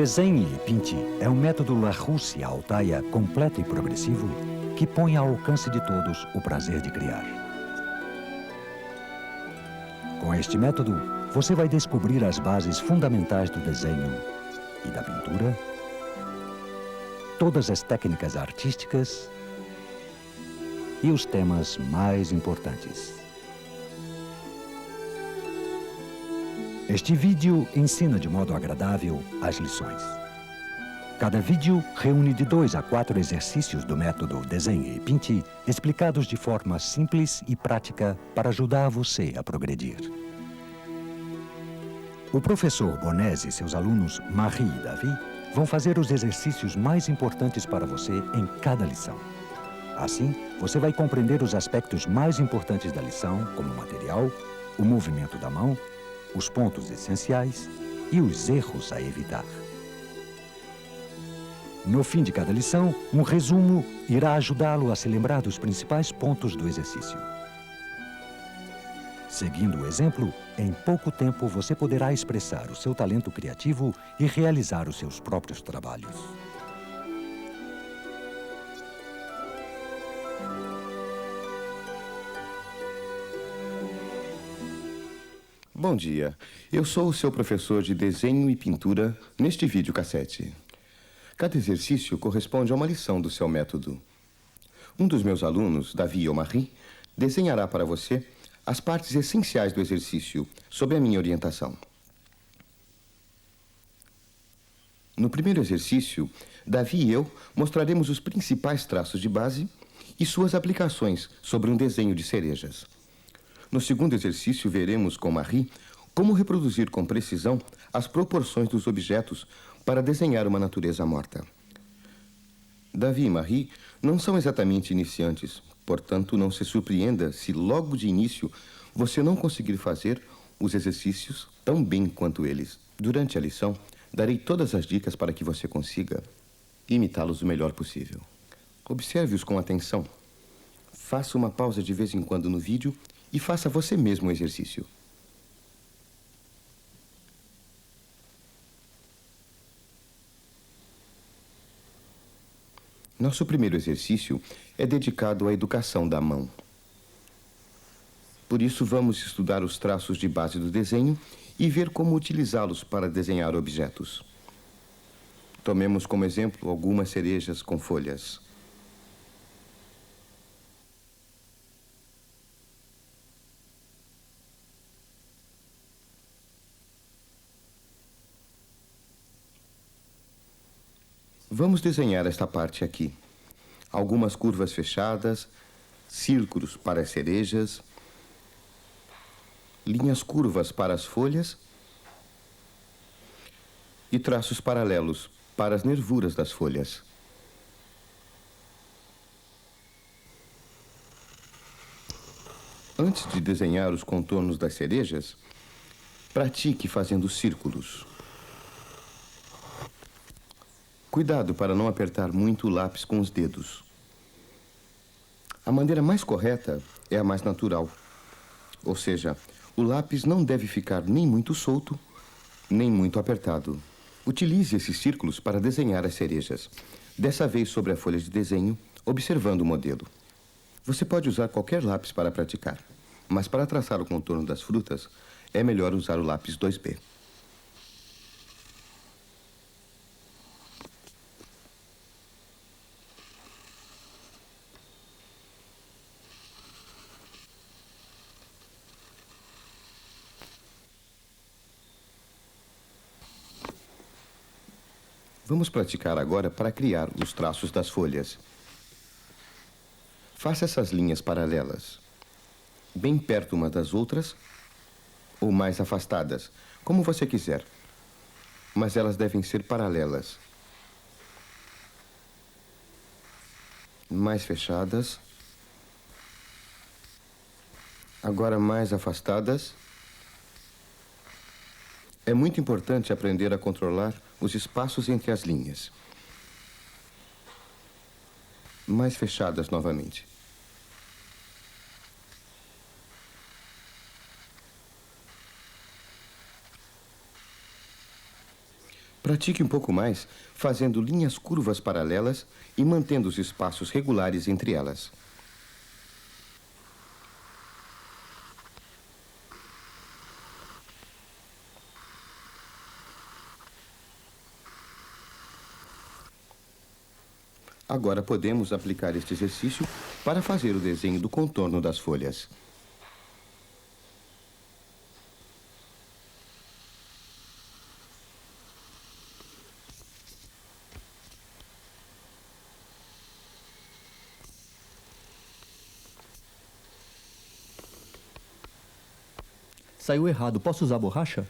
Desenhe e Pinte é um método Larousse-Altaia completo e progressivo que põe ao alcance de todos o prazer de criar. Com este método, você vai descobrir as bases fundamentais do desenho e da pintura, todas as técnicas artísticas e os temas mais importantes. Este vídeo ensina de modo agradável as lições. Cada vídeo reúne de 2 a 4 exercícios do método Desenhe e Pinte, explicados de forma simples e prática para ajudar você a progredir. O professor Bonese e seus alunos Marie e Davi vão fazer os exercícios mais importantes para você em cada lição. Assim, você vai compreender os aspectos mais importantes da lição, como o material, o movimento da mão, os pontos essenciais e os erros a evitar. No fim de cada lição, um resumo irá ajudá-lo a se lembrar dos principais pontos do exercício. Seguindo o exemplo, em pouco tempo você poderá expressar o seu talento criativo e realizar os seus próprios trabalhos. Bom dia, eu sou o seu professor de desenho e pintura neste videocassete. Cada exercício corresponde a uma lição do seu método. Um dos meus alunos, Davi ou Marie, desenhará para você as partes essenciais do exercício, sob a minha orientação. No primeiro exercício, Davi e eu mostraremos os principais traços de base e suas aplicações sobre um desenho de cerejas. No segundo exercício, veremos com Marie como reproduzir com precisão as proporções dos objetos para desenhar uma natureza morta. Davi e Marie não são exatamente iniciantes, portanto, não se surpreenda se logo de início você não conseguir fazer os exercícios tão bem quanto eles. Durante a lição, darei todas as dicas para que você consiga imitá-los o melhor possível. Observe-os com atenção. Faça uma pausa de vez em quando no vídeo e faça você mesmo o exercício. Nosso primeiro exercício é dedicado à educação da mão. Por isso, vamos estudar os traços de base do desenho e ver como utilizá-los para desenhar objetos. Tomemos como exemplo algumas cerejas com folhas. Vamos desenhar esta parte aqui. Algumas curvas fechadas, círculos para as cerejas, linhas curvas para as folhas e traços paralelos para as nervuras das folhas. Antes de desenhar os contornos das cerejas, pratique fazendo círculos. Cuidado para não apertar muito o lápis com os dedos. A maneira mais correta é a mais natural. Ou seja, o lápis não deve ficar nem muito solto, nem muito apertado. Utilize esses círculos para desenhar as cerejas. Dessa vez sobre a folha de desenho, observando o modelo. Você pode usar qualquer lápis para praticar, mas para traçar o contorno das frutas, é melhor usar o lápis 2B. Vamos praticar agora para criar os traços das folhas. Faça essas linhas paralelas, bem perto umas das outras, ou mais afastadas, como você quiser. Mas elas devem ser paralelas. Mais fechadas. Agora mais afastadas. É muito importante aprender a controlar os espaços entre as linhas. Mais fechadas novamente. Pratique um pouco mais, fazendo linhas curvas paralelas e mantendo os espaços regulares entre elas. Agora podemos aplicar este exercício para fazer o desenho do contorno das folhas. Saiu errado. Posso usar borracha?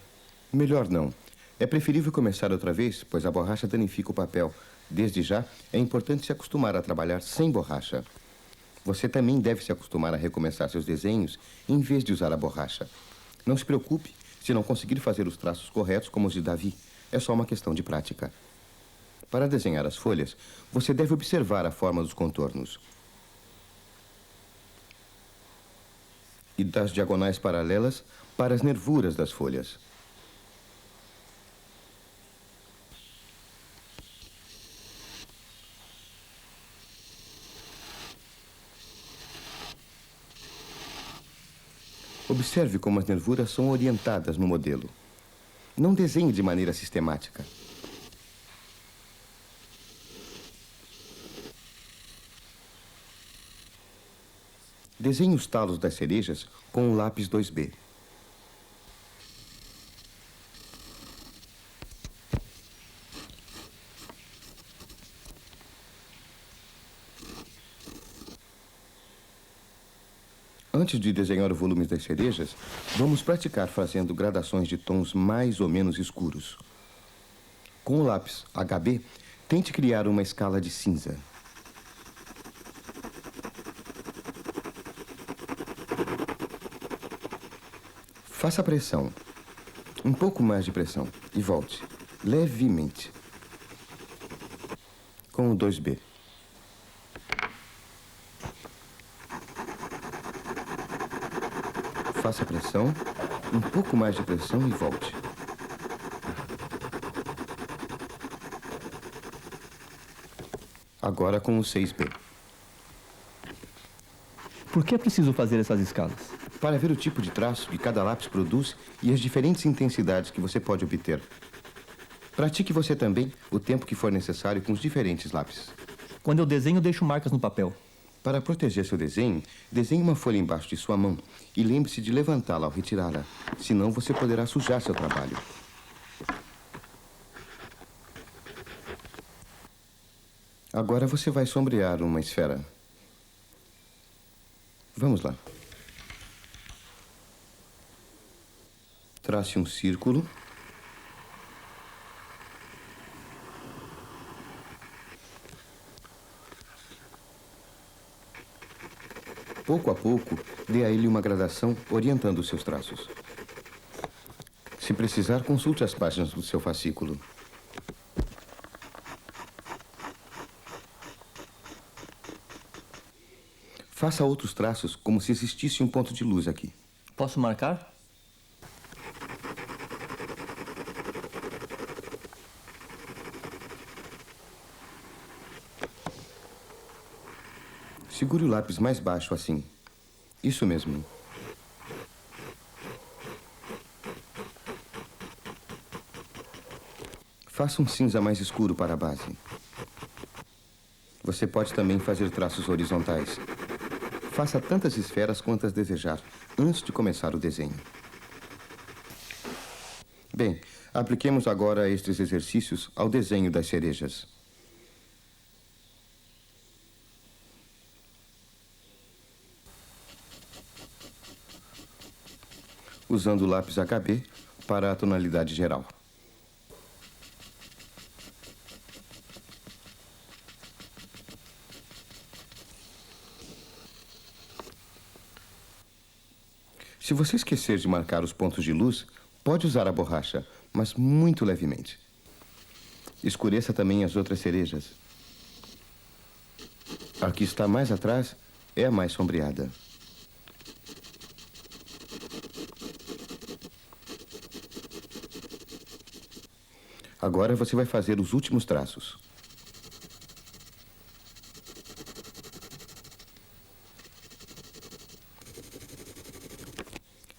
Melhor não. É preferível começar outra vez, pois a borracha danifica o papel. Desde já, é importante se acostumar a trabalhar sem borracha. Você também deve se acostumar a recomeçar seus desenhos em vez de usar a borracha. Não se preocupe se não conseguir fazer os traços corretos como os de Davi. É só uma questão de prática. Para desenhar as folhas, você deve observar a forma dos contornos e das diagonais paralelas para as nervuras das folhas. Observe como as nervuras são orientadas no modelo. Não desenhe de maneira sistemática. Desenhe os talos das cerejas com o lápis 2B. Antes de desenhar o volume das cerejas, vamos praticar fazendo gradações de tons mais ou menos escuros. Com o lápis HB, tente criar uma escala de cinza. Faça pressão. Um pouco mais de pressão e volte, levemente. Com o 2B. Faça pressão, um pouco mais de pressão e volte. Agora com o 6B. Por que é preciso fazer essas escalas? Para ver o tipo de traço que cada lápis produz e as diferentes intensidades que você pode obter. Pratique você também o tempo que for necessário com os diferentes lápis. Quando eu desenho, deixo marcas no papel. Para proteger seu desenho, desenhe uma folha embaixo de sua mão e lembre-se de levantá-la ao retirá-la, senão você poderá sujar seu trabalho. Agora você vai sombrear uma esfera. Vamos lá. Trace um círculo. Pouco a pouco, dê a ele uma gradação orientando os seus traços. Se precisar, consulte as páginas do seu fascículo. Faça outros traços como se existisse um ponto de luz aqui. Posso marcar? Segure o lápis mais baixo assim. Isso mesmo. Faça um cinza mais escuro para a base. Você pode também fazer traços horizontais. Faça tantas esferas quantas desejar, antes de começar o desenho. Bem, apliquemos agora estes exercícios ao desenho das cerejas. Usando o lápis HB para a tonalidade geral. Se você esquecer de marcar os pontos de luz, pode usar a borracha, mas muito levemente. Escureça também as outras cerejas. A que está mais atrás é a mais sombreada. Agora você vai fazer os últimos traços.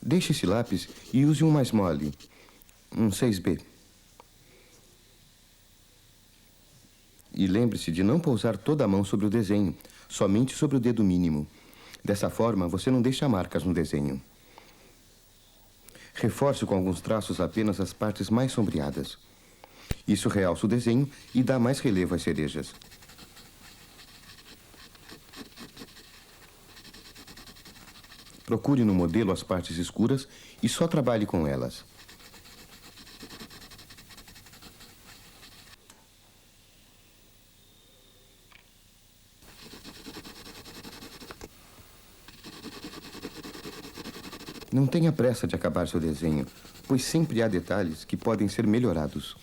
Deixe esse lápis e use um mais mole, um 6B. E lembre-se de não pousar toda a mão sobre o desenho, somente sobre o dedo mínimo. Dessa forma, você não deixa marcas no desenho. Reforce com alguns traços apenas as partes mais sombreadas. Isso realça o desenho e dá mais relevo às cerejas. Procure no modelo as partes escuras e só trabalhe com elas. Não tenha pressa de acabar seu desenho, pois sempre há detalhes que podem ser melhorados.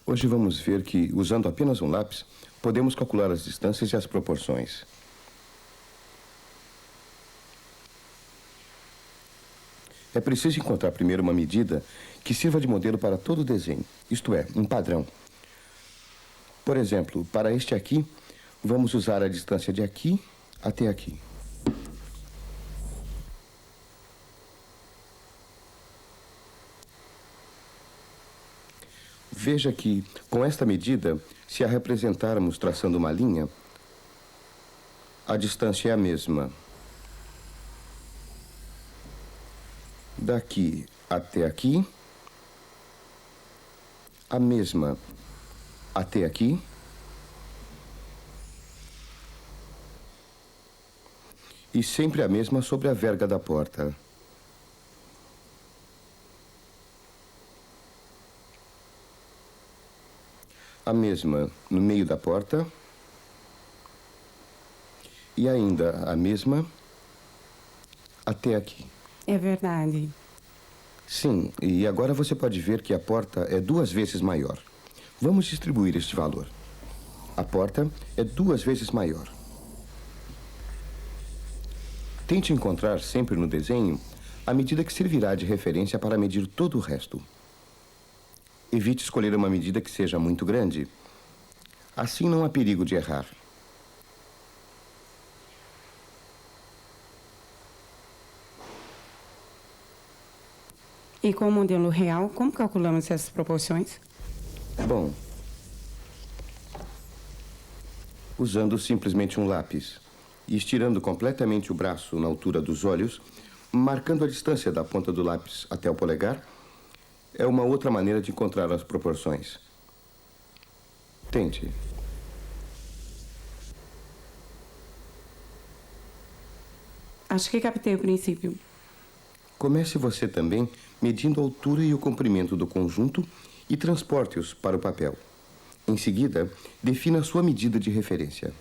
Hoje vamos ver que, usando apenas um lápis, podemos calcular as distâncias e as proporções. É preciso encontrar primeiro uma medida que sirva de modelo para todo o desenho, isto é, um padrão. Por exemplo, para este aqui, vamos usar a distância de aqui até aqui. Veja que, com esta medida, se a representarmos traçando uma linha, a distância é a mesma. Daqui até aqui, a mesma até aqui, e sempre a mesma sobre a verga da porta. A mesma no meio da porta e ainda a mesma até aqui. É verdade. Sim, e agora você pode ver que a porta é 2 vezes maior. Vamos distribuir este valor. A porta é 2 vezes maior. Tente encontrar sempre no desenho a medida que servirá de referência para medir todo o resto. Evite escolher uma medida que seja muito grande. Assim não há perigo de errar. E com o modelo real, como calculamos essas proporções? Bom, usando simplesmente um lápis e estirando completamente o braço na altura dos olhos, marcando a distância da ponta do lápis até o polegar, é uma outra maneira de encontrar as proporções. Tente. Acho que captei o princípio. Comece você também medindo a altura e o comprimento do conjunto e transporte-os para o papel. Em seguida, defina a sua medida de referência.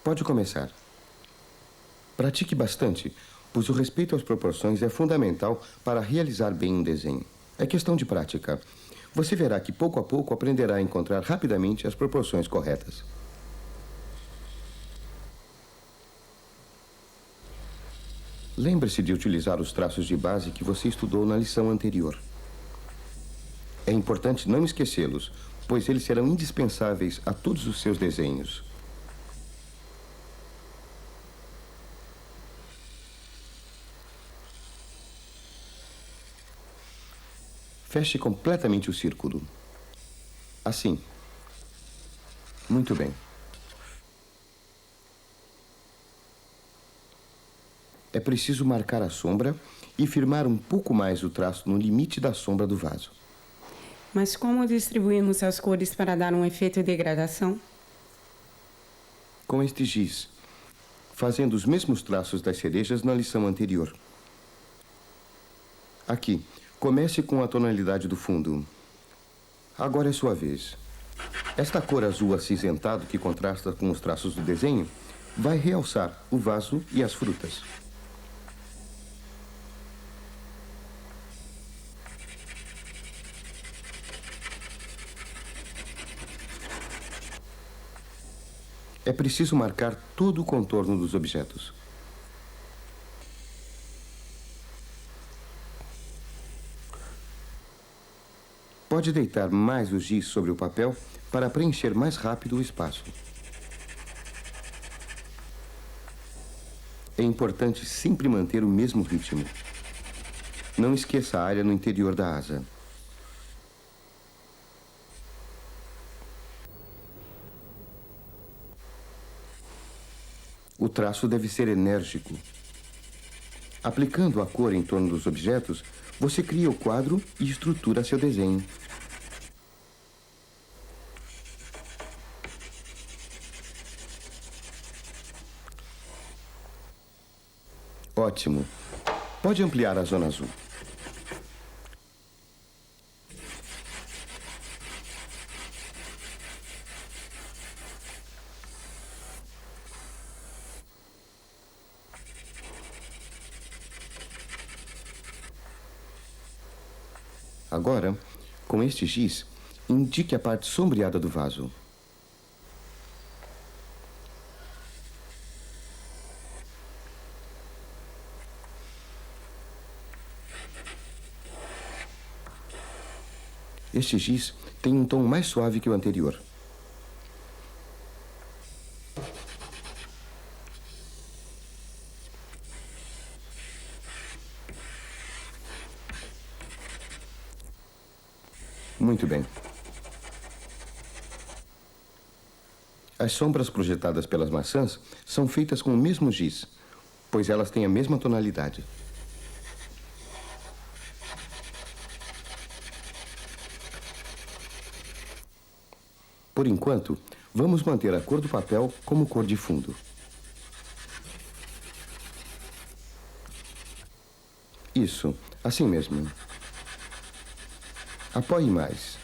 Pode começar. Pratique bastante, pois o respeito às proporções é fundamental para realizar bem um desenho. É questão de prática. Você verá que pouco a pouco aprenderá a encontrar rapidamente as proporções corretas. Lembre-se de utilizar os traços de base que você estudou na lição anterior. É importante não esquecê-los, pois eles serão indispensáveis a todos os seus desenhos. Feche completamente o círculo. Assim. Muito bem. É preciso marcar a sombra e firmar um pouco mais o traço no limite da sombra do vaso. Mas como distribuímos as cores para dar um efeito de gradação? Com este giz, fazendo os mesmos traços das cerejas na lição anterior. Aqui, comece com a tonalidade do fundo. Agora é sua vez. Esta cor azul acinzentado que contrasta com os traços do desenho vai realçar o vaso e as frutas. É preciso marcar todo o contorno dos objetos. Pode deitar mais o giz sobre o papel para preencher mais rápido o espaço. É importante sempre manter o mesmo ritmo. Não esqueça a área no interior da asa. O traço deve ser enérgico. Aplicando a cor em torno dos objetos, você cria o quadro e estrutura seu desenho. Ótimo. Pode ampliar a zona azul. Agora, com este giz, indique a parte sombreada do vaso. Este giz tem um tom mais suave que o anterior. Muito bem. As sombras projetadas pelas maçãs são feitas com o mesmo giz, pois elas têm a mesma tonalidade. Por enquanto, vamos manter a cor do papel como cor de fundo. Isso, assim mesmo. Apoie mais.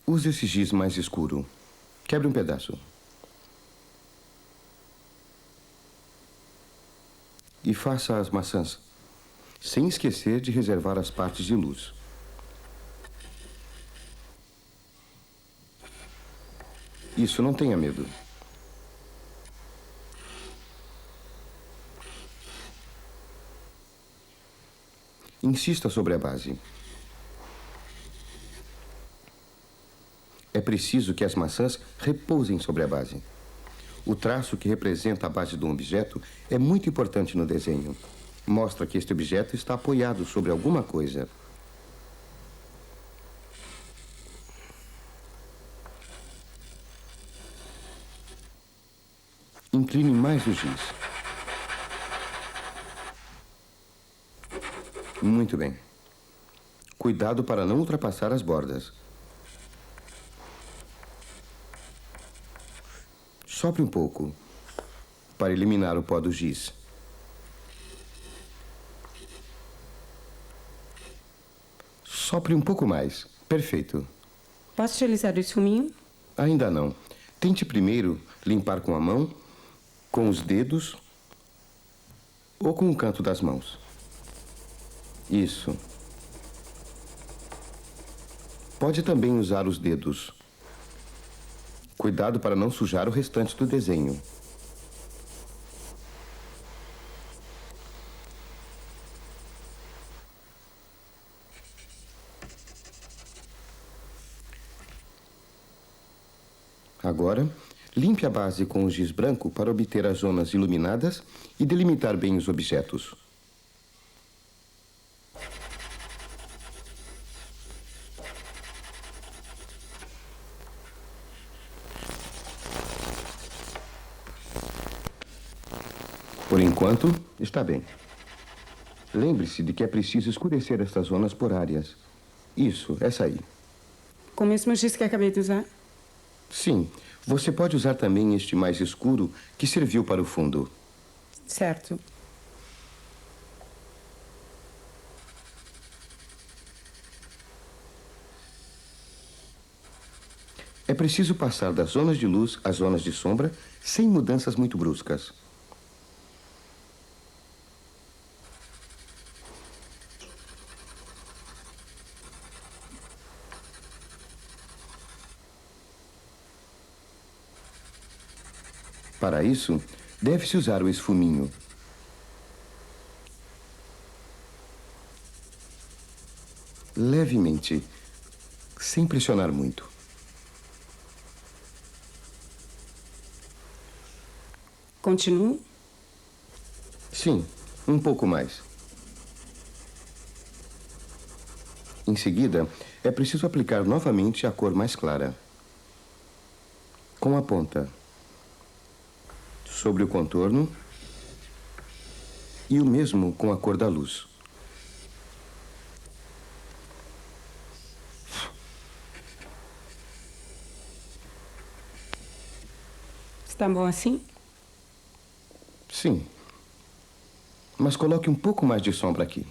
Use esse giz mais escuro. Quebre um pedaço. E faça as maçãs, sem esquecer de reservar as partes de luz. Isso, não tenha medo. Insista sobre a base. É preciso que as maçãs repousem sobre a base. O traço que representa a base de um objeto é muito importante no desenho. Mostra que este objeto está apoiado sobre alguma coisa. Incline mais o giz. Muito bem. Cuidado para não ultrapassar as bordas. Sopre um pouco, para eliminar o pó do giz. Sopre um pouco mais. Perfeito. Posso utilizar o esfuminho? Ainda não. Tente primeiro limpar com a mão, com os dedos ou com o canto das mãos. Isso. Pode também usar os dedos. Cuidado para não sujar o restante do desenho. Agora, limpe a base com o giz branco para obter as zonas iluminadas e delimitar bem os objetos. Por enquanto, está bem. Lembre-se de que é preciso escurecer estas zonas por áreas. Isso, essa aí. Com o mesmo giz que acabei de usar? Sim, você pode usar também este mais escuro que serviu para o fundo. Certo. É preciso passar das zonas de luz às zonas de sombra sem mudanças muito bruscas. Para isso, deve-se usar o esfuminho. Levemente, sem pressionar muito. Continuo? Sim, um pouco mais. Em seguida, é preciso aplicar novamente a cor mais clara. Com a ponta sobre o contorno e o mesmo com a cor da luz. Está bom assim? Sim. Mas coloque um pouco mais de sombra aqui.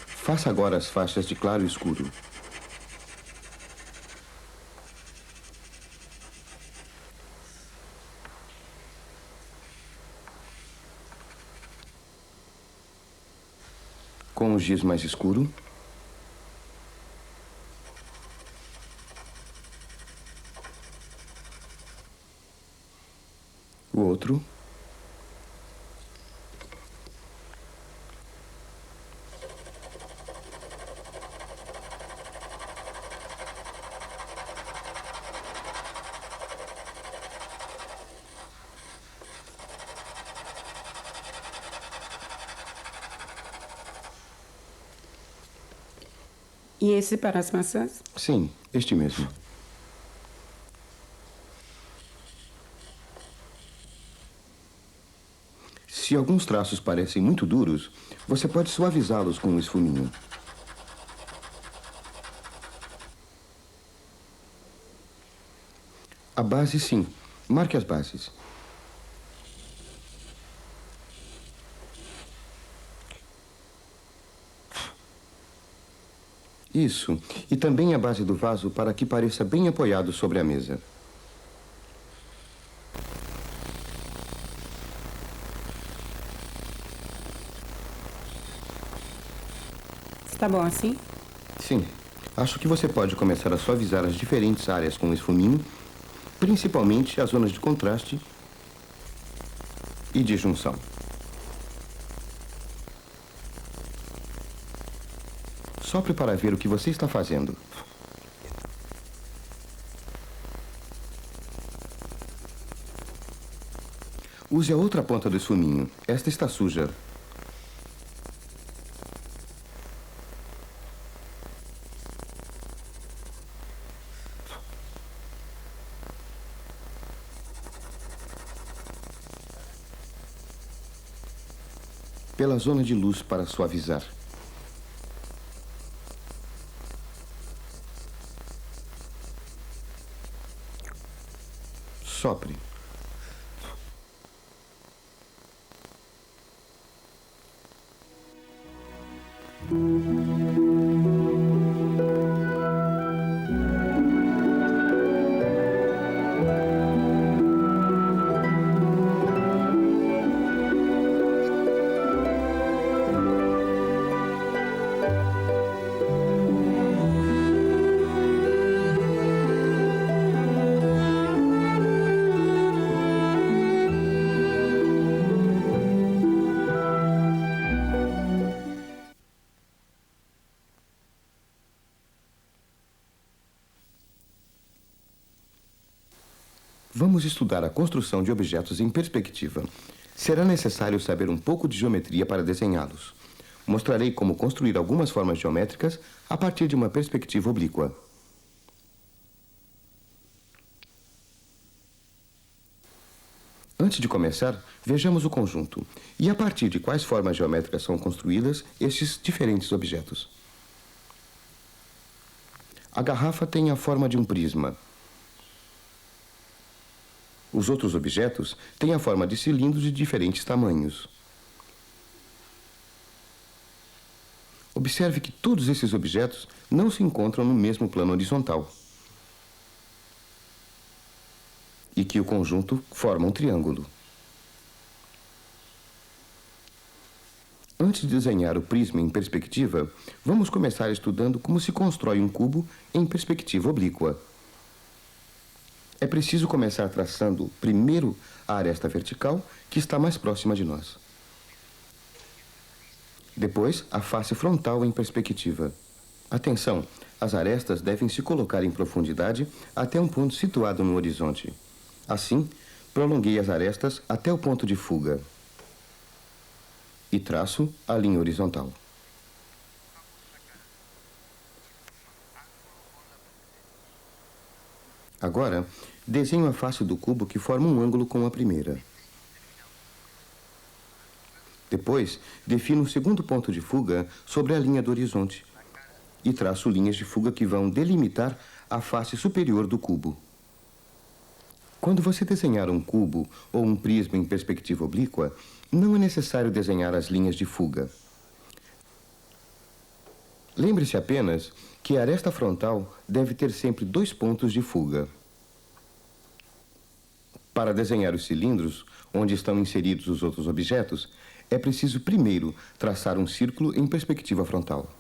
Faça agora as faixas de claro e escuro. Com o giz mais escuro. O outro. E esse para as maçãs? Sim, este mesmo. Se alguns traços parecem muito duros, você pode suavizá-los com um esfuminho. A base, sim. Marque as bases. Isso. E também a base do vaso para que pareça bem apoiado sobre a mesa. Está bom assim? Sim. Acho que você pode começar a suavizar as diferentes áreas com o esfuminho, principalmente as zonas de contraste e de junção. Sopre para ver o que você está fazendo. Use a outra ponta do esfuminho. Esta está suja. Pela zona de luz para suavizar. Sopre. Vamos estudar a construção de objetos em perspectiva. Será necessário saber um pouco de geometria para desenhá-los. Mostrarei como construir algumas formas geométricas a partir de uma perspectiva oblíqua. Antes de começar, vejamos o conjunto e a partir de quais formas geométricas são construídas estes diferentes objetos. A garrafa tem a forma de um prisma. Os outros objetos têm a forma de cilindros de diferentes tamanhos. Observe que todos esses objetos não se encontram no mesmo plano horizontal e que o conjunto forma um triângulo. Antes de desenhar o prisma em perspectiva, vamos começar estudando como se constrói um cubo em perspectiva oblíqua. É preciso começar traçando primeiro a aresta vertical, que está mais próxima de nós. Depois, a face frontal em perspectiva. Atenção, as arestas devem se colocar em profundidade até um ponto situado no horizonte. Assim, prolonguei as arestas até o ponto de fuga e traço a linha horizontal. Agora, desenho a face do cubo que forma um ângulo com a primeira. Depois, defino o segundo ponto de fuga sobre a linha do horizonte e traço linhas de fuga que vão delimitar a face superior do cubo. Quando você desenhar um cubo ou um prisma em perspectiva oblíqua, não é necessário desenhar as linhas de fuga. Lembre-se apenas que a aresta frontal deve ter sempre 2 pontos de fuga. Para desenhar os cilindros, onde estão inseridos os outros objetos, é preciso primeiro traçar um círculo em perspectiva frontal.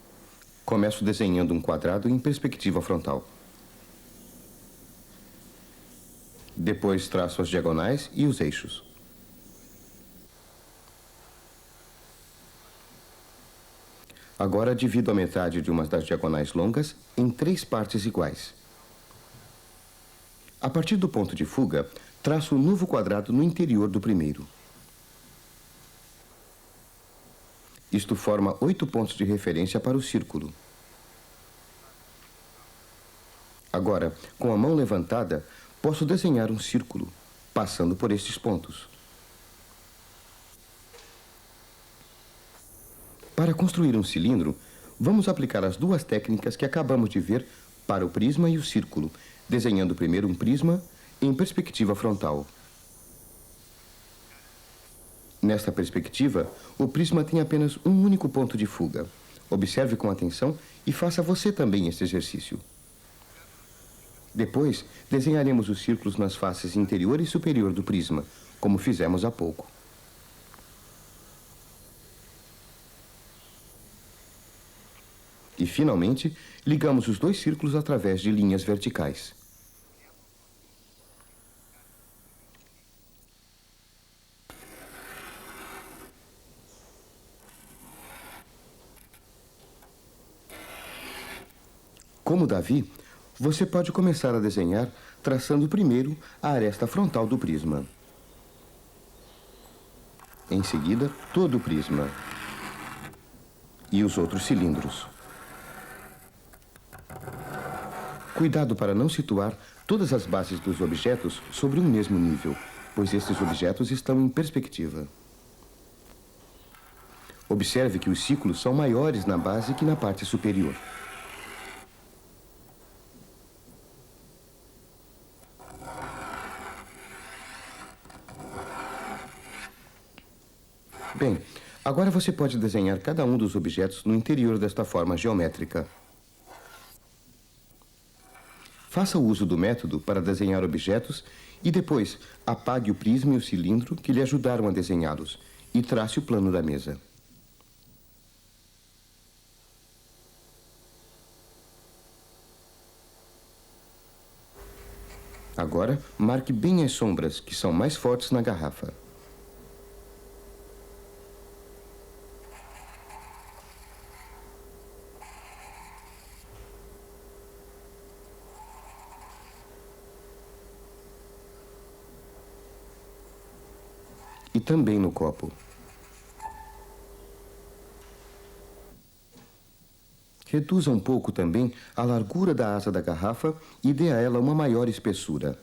Começo desenhando um quadrado em perspectiva frontal. Depois traço as diagonais e os eixos. Agora divido a metade de uma das diagonais longas em 3 partes iguais. A partir do ponto de fuga, traço um novo quadrado no interior do primeiro. Isto forma 8 pontos de referência para o círculo. Agora, com a mão levantada, posso desenhar um círculo, passando por estes pontos. Para construir um cilindro, vamos aplicar as 2 técnicas que acabamos de ver para o prisma e o círculo, desenhando primeiro um prisma em perspectiva frontal. Nesta perspectiva, o prisma tem apenas um único ponto de fuga. Observe com atenção e faça você também este exercício. Depois, desenharemos os círculos nas faces interior e superior do prisma, como fizemos há pouco. E, finalmente, ligamos os 2 círculos através de linhas verticais. Como Davi, você pode começar a desenhar traçando primeiro a aresta frontal do prisma. Em seguida, todo o prisma e os outros cilindros. Cuidado para não situar todas as bases dos objetos sobre um mesmo nível, pois estes objetos estão em perspectiva. Observe que os ciclos são maiores na base que na parte superior. Bem, agora você pode desenhar cada um dos objetos no interior desta forma geométrica. Faça o uso do método para desenhar objetos e depois apague o prisma e o cilindro que lhe ajudaram a desenhá-los e trace o plano da mesa. Agora, marque bem as sombras, que são mais fortes na garrafa. E também no copo. Reduza um pouco também a largura da asa da garrafa e dê a ela uma maior espessura.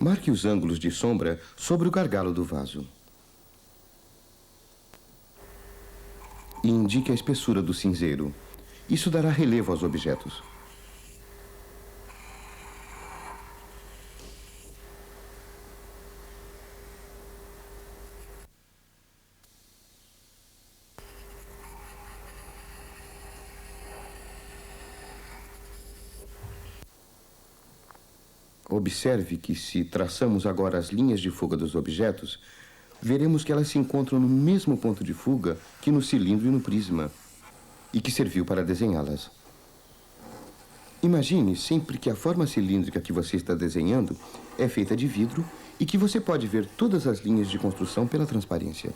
Marque os ângulos de sombra sobre o gargalo do vaso. E indique a espessura do cinzeiro. Isso dará relevo aos objetos. Observe que, se traçamos agora as linhas de fuga dos objetos, veremos que elas se encontram no mesmo ponto de fuga que no cilindro e no prisma, e que serviu para desenhá-las. Imagine sempre que a forma cilíndrica que você está desenhando é feita de vidro e que você pode ver todas as linhas de construção pela transparência.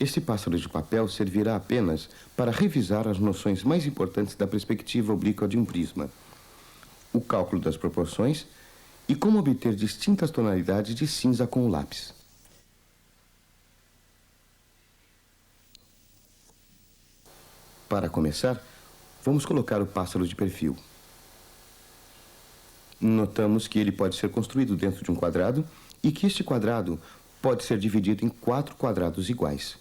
Esse pássaro de papel servirá apenas para revisar as noções mais importantes da perspectiva oblíqua de um prisma, o cálculo das proporções e como obter distintas tonalidades de cinza com o lápis. Para começar, vamos colocar o pássaro de perfil. Notamos que ele pode ser construído dentro de um quadrado e que este quadrado pode ser dividido em 4 quadrados iguais.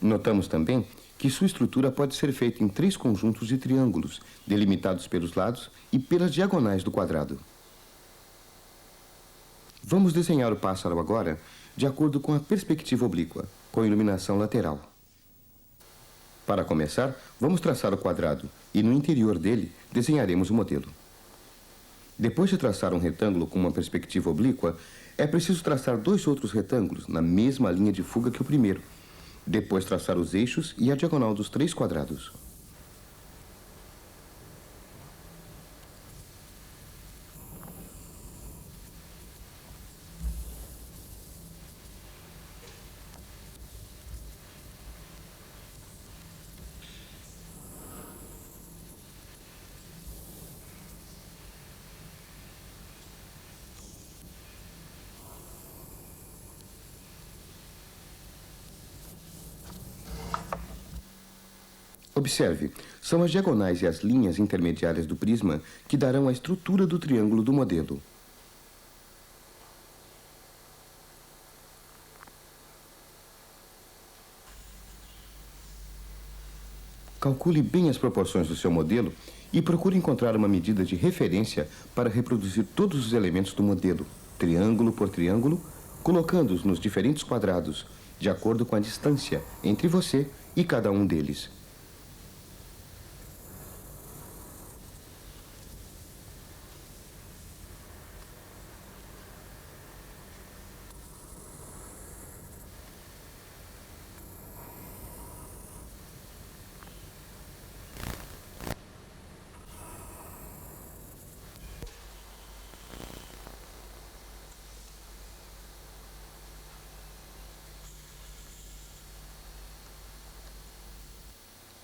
Notamos também que sua estrutura pode ser feita em 3 conjuntos de triângulos, delimitados pelos lados e pelas diagonais do quadrado. Vamos desenhar o pássaro agora de acordo com a perspectiva oblíqua, com iluminação lateral. Para começar, vamos traçar o quadrado e no interior dele desenharemos o modelo. Depois de traçar um retângulo com uma perspectiva oblíqua, é preciso traçar 2 outros retângulos na mesma linha de fuga que o primeiro. Depois traçar os eixos e a diagonal dos 3 quadrados. Observe, são as diagonais e as linhas intermediárias do prisma que darão a estrutura do triângulo do modelo. Calcule bem as proporções do seu modelo e procure encontrar uma medida de referência para reproduzir todos os elementos do modelo, triângulo por triângulo, colocando-os nos diferentes quadrados, de acordo com a distância entre você e cada um deles.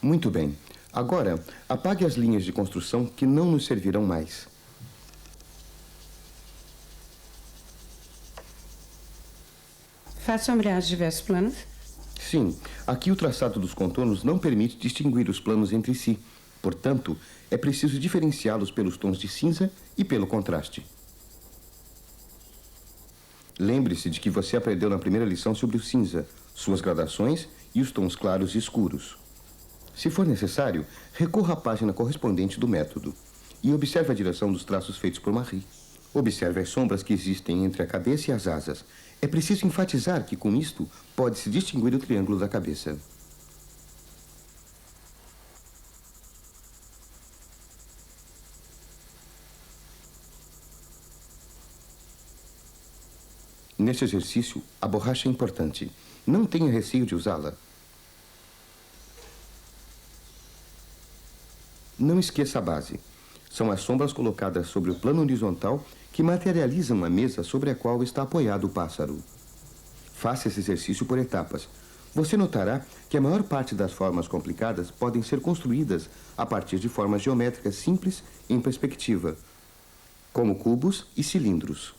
Muito bem. Agora, apague as linhas de construção que não nos servirão mais. Faz sombrear os diversos planos? Sim, aqui o traçado dos contornos não permite distinguir os planos entre si. Portanto, é preciso diferenciá-los pelos tons de cinza e pelo contraste. Lembre-se de que você aprendeu na primeira lição sobre o cinza, suas gradações e os tons claros e escuros. Se for necessário, recorra à página correspondente do método e observe a direção dos traços feitos por Marie. Observe as sombras que existem entre a cabeça e as asas. É preciso enfatizar que, com isto, pode-se distinguir o triângulo da cabeça. Neste exercício, a borracha é importante. Não tenha receio de usá-la. Não esqueça a base. São as sombras colocadas sobre o plano horizontal que materializam a mesa sobre a qual está apoiado o pássaro. Faça esse exercício por etapas. Você notará que a maior parte das formas complicadas podem ser construídas a partir de formas geométricas simples em perspectiva, como cubos e cilindros.